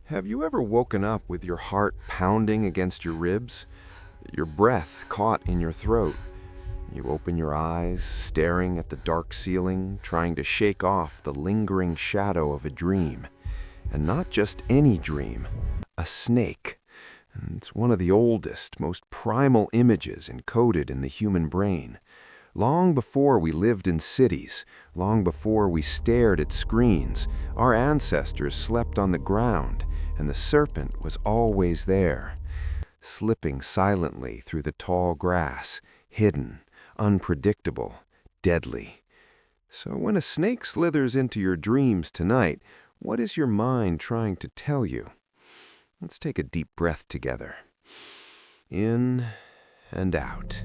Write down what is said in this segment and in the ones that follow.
Have you ever woken up with your heart pounding against your ribs, your breath caught in your throat? You open your eyes, staring at the dark ceiling, trying to shake off the lingering shadow of a dream. And not just any dream, a snake. And it's one of the oldest, most primal images encoded in the human brain. Long before we lived in cities, long before we stared at screens, our ancestors slept on the ground, and the serpent was always there, slipping silently through the tall grass, hidden, unpredictable, deadly. So when a snake slithers into your dreams tonight, what is your mind trying to tell you? Let's take a deep breath together. In and out.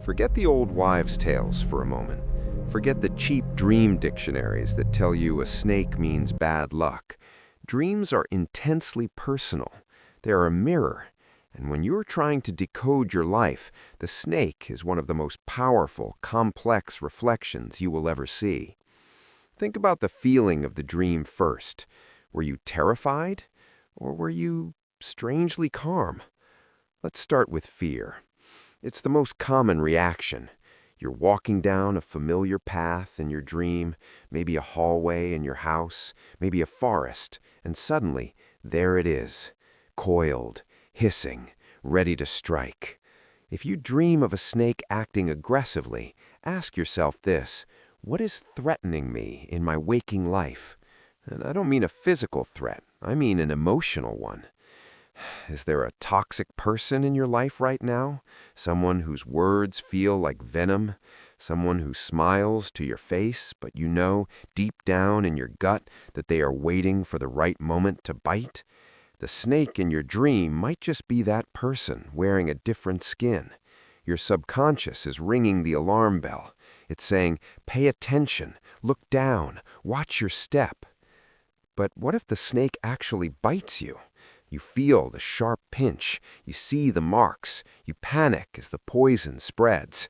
Forget the old wives' tales for a moment. Forget the cheap dream dictionaries that tell you a snake means bad luck. Dreams are intensely personal. They're a mirror. And when you're trying to decode your life, the snake is one of the most powerful, complex reflections you will ever see. Think about the feeling of the dream first. Were you terrified? Or were you strangely calm? Let's start with fear. It's the most common reaction. You're walking down a familiar path in your dream, maybe a hallway in your house, maybe a forest, and suddenly, there it is, coiled, hissing, ready to strike. If you dream of a snake acting aggressively, ask yourself this: what is threatening me in my waking life? And I don't mean a physical threat, I mean an emotional one. Is there a toxic person in your life right now? Someone whose words feel like venom? Someone who smiles to your face, but you know deep down in your gut that they are waiting for the right moment to bite? The snake in your dream might just be that person wearing a different skin. Your subconscious is ringing the alarm bell. It's saying, pay attention, look down, watch your step. But what if the snake actually bites you? You feel the sharp pinch, you see the marks, you panic as the poison spreads.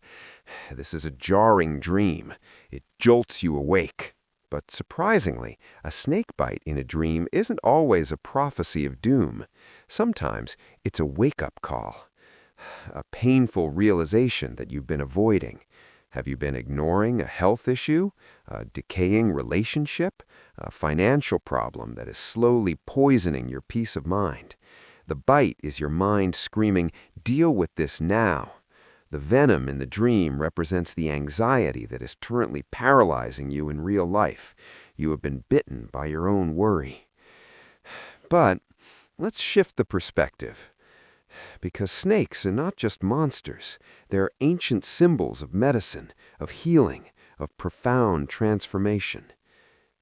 This is a jarring dream. It jolts you awake. But surprisingly, a snake bite in a dream isn't always a prophecy of doom. Sometimes it's a wake-up call, a painful realization that you've been avoiding. Have you been ignoring a health issue, a decaying relationship, a financial problem that is slowly poisoning your peace of mind? The bite is your mind screaming, deal with this now. The venom in the dream represents the anxiety that is currently paralyzing you in real life. You have been bitten by your own worry. But let's shift the perspective. Because snakes are not just monsters. They're ancient symbols of medicine, of healing, of profound transformation.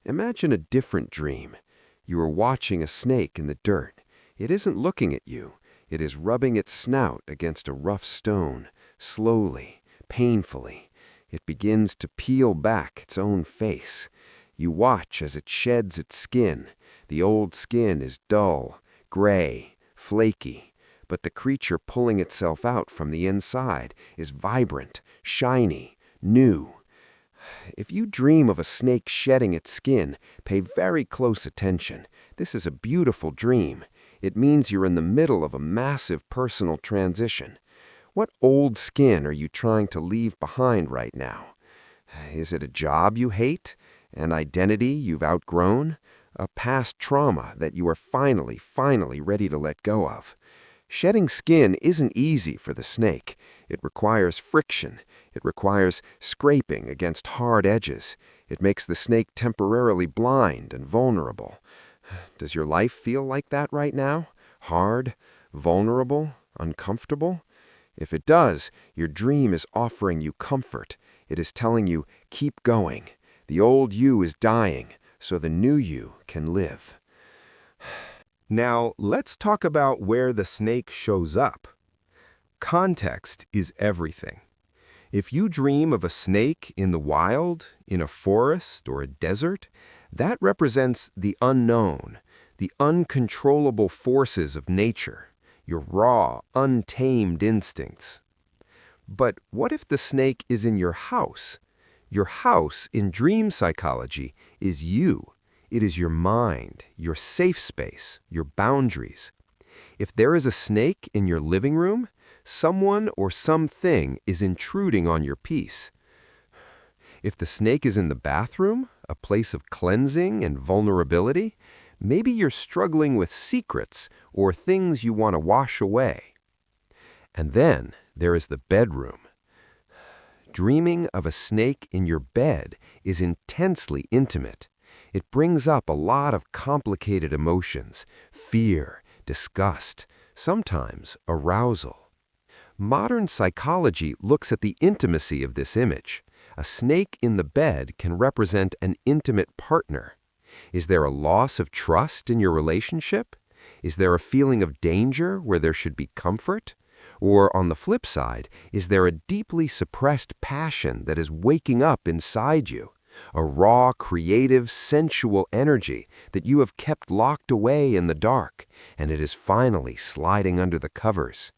Imagine a different dream. You are watching a snake in the dirt. It isn't looking at you. It is rubbing its snout against a rough stone, slowly, painfully. It begins to peel back its own face. You watch as it sheds its skin. The old skin is dull, gray, flaky. But the creature pulling itself out from the inside is vibrant, shiny, new. If you dream of a snake shedding its skin, pay very close attention. This is a beautiful dream. It means you're in the middle of a massive personal transition. What old skin are you trying to leave behind right now? Is it a job you hate? An identity you've outgrown? A past trauma that you are finally ready to let go of? Shedding skin isn't easy for the snake. It requires friction. It requires scraping against hard edges. It makes the snake temporarily blind and vulnerable. Does your life feel like that right now? Hard, vulnerable, uncomfortable? If it does, your dream is offering you comfort. It is telling you, keep going. The old you is dying, so the new you can live. Now, let's talk about where the snake shows up. Context is everything. If you dream of a snake in the wild, in a forest, or a desert, that represents the unknown, the uncontrollable forces of nature, your raw, untamed instincts. But what if the snake is in your house? Your house, in dream psychology, is you. It is your mind, your safe space, your boundaries. If there is a snake in your living room, someone or something is intruding on your peace. If the snake is in the bathroom, a place of cleansing and vulnerability, maybe you're struggling with secrets or things you want to wash away. And then there is the bedroom. Dreaming of a snake in your bed is intensely intimate. It brings up a lot of complicated emotions, fear, disgust, sometimes arousal. Modern psychology looks at the intimacy of this image. A snake in the bed can represent an intimate partner. Is there a loss of trust in your relationship? Is there a feeling of danger where there should be comfort? Or on the flip side, is there a deeply suppressed passion that is waking up inside you? A raw, creative, sensual energy that you have kept locked away in the dark, and it is finally sliding under the covers.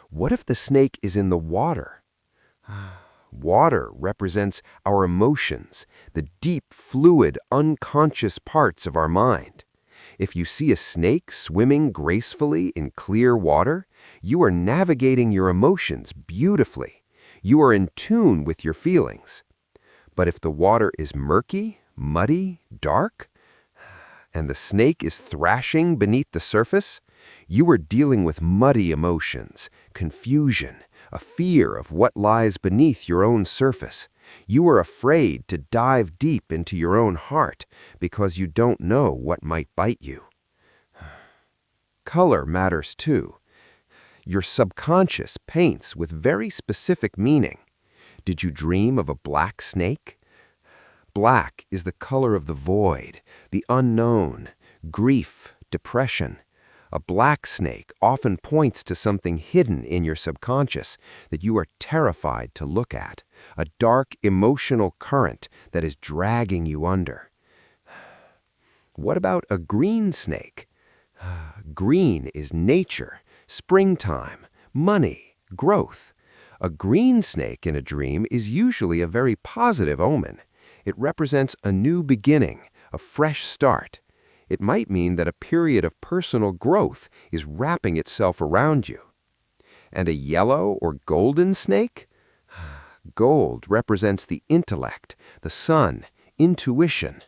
What if the snake is in the water? Water represents our emotions, the deep, fluid, unconscious parts of our mind. If you see a snake swimming gracefully in clear water, you are navigating your emotions beautifully. You are in tune with your feelings. But if the water is murky, muddy, dark, and the snake is thrashing beneath the surface, you are dealing with muddy emotions, confusion, a fear of what lies beneath your own surface. You are afraid to dive deep into your own heart because you don't know what might bite you. Color matters too. Your subconscious paints with very specific meaning. Did you dream of a black snake? Black is the color of the void, the unknown, grief, depression. A black snake often points to something hidden in your subconscious that you are terrified to look at, a dark emotional current that is dragging you under. What about a green snake? Green is nature, springtime, money, growth. A green snake in a dream is usually a very positive omen. It represents a new beginning, a fresh start. It might mean that a period of personal growth is wrapping itself around you. And a yellow or golden snake? Gold represents the intellect, the sun, intuition.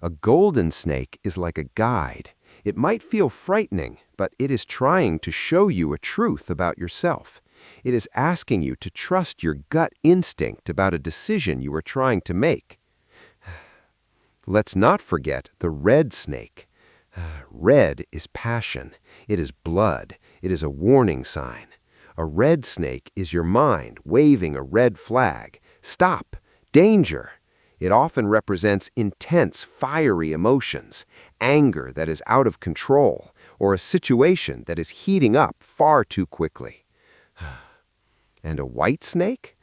A golden snake is like a guide. It might feel frightening, but it is trying to show you a truth about yourself. It is asking you to trust your gut instinct about a decision you are trying to make. Let's not forget the red snake. Red is passion. It is blood. It is a warning sign. A red snake is your mind waving a red flag. Stop! Danger! It often represents intense, fiery emotions, anger that is out of control, or a situation that is heating up far too quickly. And a white snake?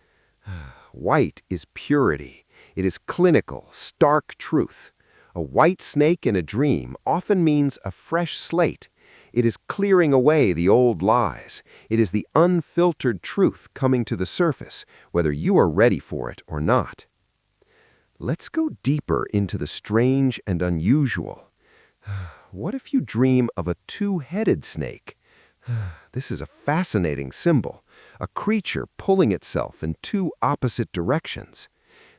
White is purity. It is clinical, stark truth. A white snake in a dream often means a fresh slate. It is clearing away the old lies. It is the unfiltered truth coming to the surface, whether you are ready for it or not. Let's go deeper into the strange and unusual. What if you dream of a two-headed snake? This is a fascinating symbol, a creature pulling itself in two opposite directions.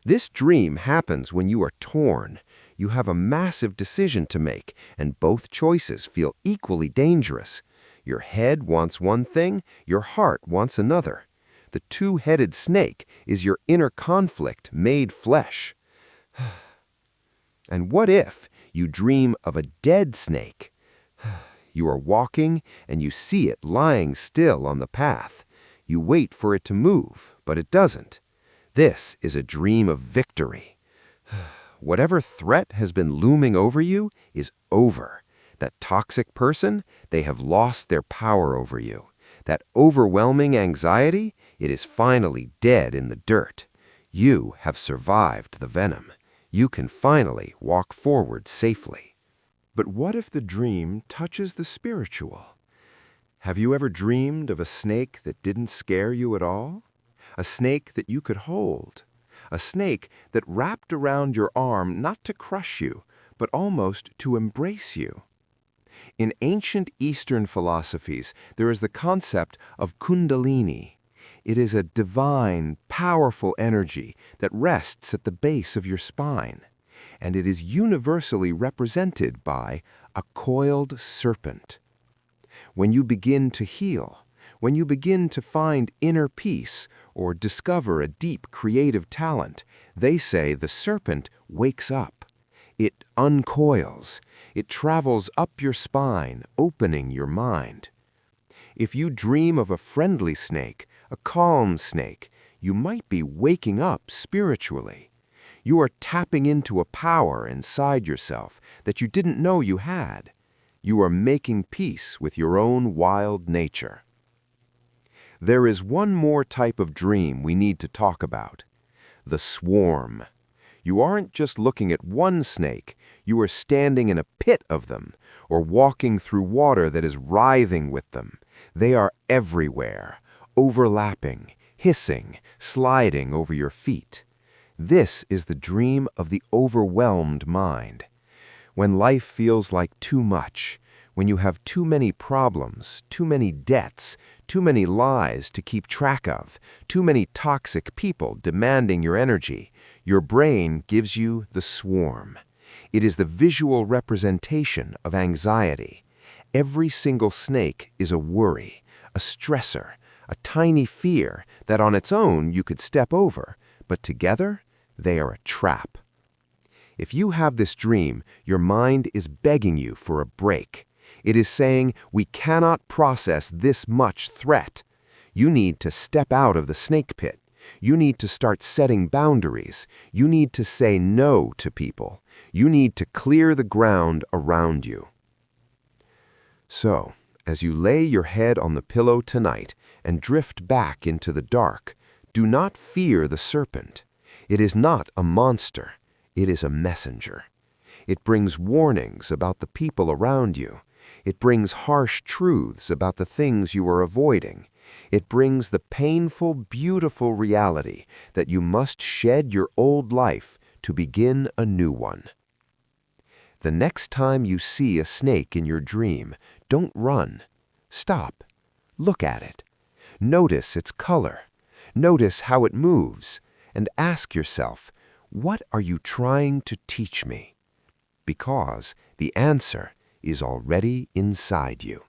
This dream happens when you are torn. You have a massive decision to make, and both choices feel equally dangerous. Your head wants one thing, your heart wants another. The two-headed snake is your inner conflict made flesh. And what if you dream of a dead snake? You are walking and you see it lying still on the path. You wait for it to move, but it doesn't. This is a dream of victory. Whatever threat has been looming over you is over. That toxic person, they have lost their power over you. That overwhelming anxiety, it is finally dead in the dirt. You have survived the venom. You can finally walk forward safely. But what if the dream touches the spiritual? Have you ever dreamed of a snake that didn't scare you at all? A snake that you could hold? a snake that wrapped around your arm not to crush you, but almost to embrace you. In ancient Eastern philosophies, there is the concept of Kundalini. It is a divine, powerful energy that rests at the base of your spine, and it is universally represented by a coiled serpent. When you begin to heal, when you begin to find inner peace or discover a deep creative talent, they say the serpent wakes up. It uncoils. It travels up your spine, opening your mind. If you dream of a friendly snake, a calm snake, you might be waking up spiritually. You are tapping into a power inside yourself that you didn't know you had. You are making peace with your own wild nature. There is one more type of dream we need to talk about: the swarm. You aren't just looking at one snake, you are standing in a pit of them, or walking through water that is writhing with them. They are everywhere, overlapping, hissing, sliding over your feet. This is the dream of the overwhelmed mind. When life feels like too much, when you have too many problems, too many debts, too many lies to keep track of, too many toxic people demanding your energy, your brain gives you the swarm. It is the visual representation of anxiety. Every single snake is a worry, a stressor, a tiny fear that on its own you could step over, but together they are a trap. If you have this dream, your mind is begging you for a break. It is saying, we cannot process this much threat. You need to step out of the snake pit. You need to start setting boundaries. You need to say no to people. You need to clear the ground around you. So, as you lay your head on the pillow tonight and drift back into the dark, do not fear the serpent. It is not a monster. It is a messenger. It brings warnings about the people around you. It brings harsh truths about the things you are avoiding. It brings the painful, beautiful reality that you must shed your old life to begin a new one. The next time you see a snake in your dream, don't run. Stop. Look at it. Notice its color. Notice how it moves. And ask yourself, what are you trying to teach me? Because the answer is already inside you.